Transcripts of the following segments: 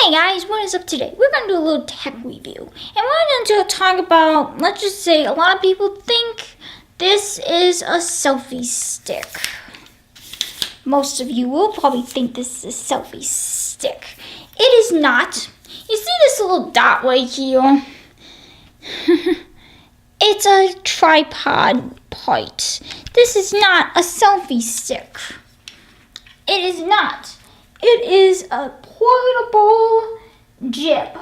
Hey guys, what is up today? We're going to do a little tech review. And we're going to talk about, let's just say, a lot of people think this is a selfie stick. Most of you will probably think this is a selfie stick. It is not. You see this little dot right here? It's a tripod part. This is not a selfie stick. It is not. It is a portable jib.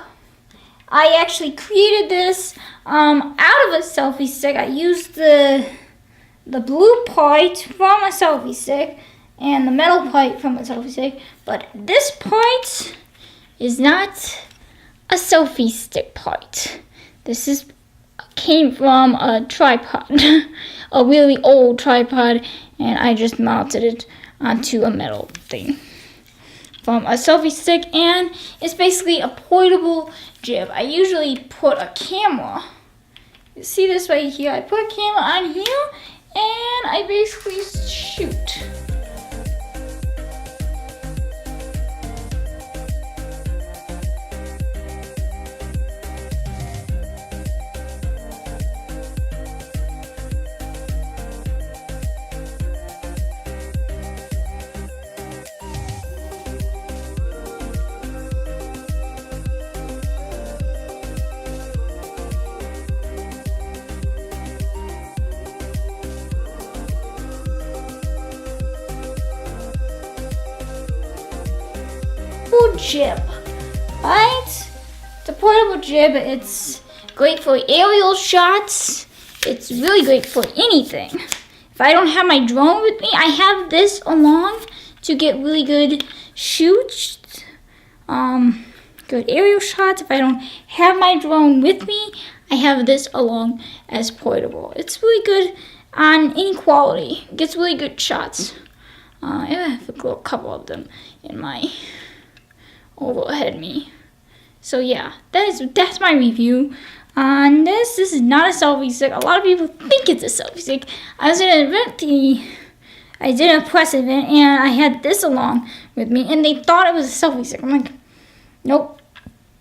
I actually created this out of a selfie stick. I used the blue part from a selfie stick and the metal part from a selfie stick, but this part is not a selfie stick part. This came from a tripod, a really old tripod, and I just mounted it onto a metal thing from a selfie stick, and it's basically a portable jib. I usually put a camera. You see this right here? I put a camera on here, and I basically shoot. Jib, right? It's a portable jib. It's great for aerial shots. It's really great for anything. If I don't have my drone with me, I have this along to get really good shoots, good aerial shots. If I don't have my drone with me, I have this along as portable. It's really good on any quality. It gets really good shots. I have a couple of them in my overhead me. So yeah, that's my review on this. This is not a selfie stick. A lot of people think it's a selfie stick. I was at an event, I did a press event, and I had this along with me, and they thought it was a selfie stick. I'm like, nope,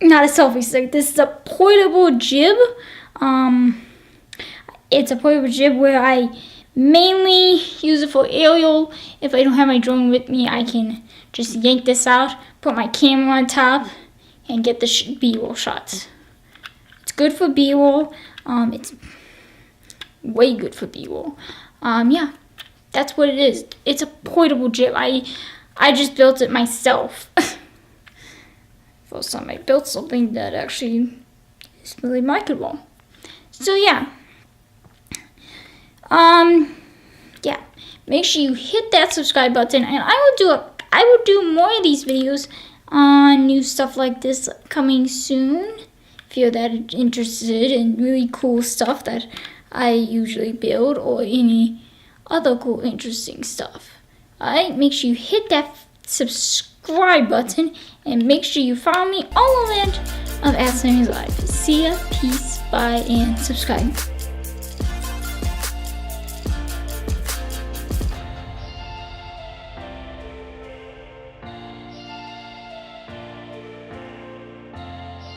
not a selfie stick. This is a portable jib. It's a portable jib where I mainly use it for aerial. If I don't have my drone with me, I can just yank this out, put my camera on top, and get the B-roll shots. It's good for B-roll. It's way good for B-roll. Yeah, that's what it is. It's a portable jib. I just built it myself. First time I built something that actually is really marketable. So yeah. Yeah. Make sure you hit that subscribe button, and I will do more of these videos on new stuff like this coming soon. If you're that interested in really cool stuff that I usually build, or any other cool interesting stuff. Alright, make sure you hit that subscribe button, and make sure you follow me all around of Ask Sammy's Life. See ya, peace, bye, and subscribe.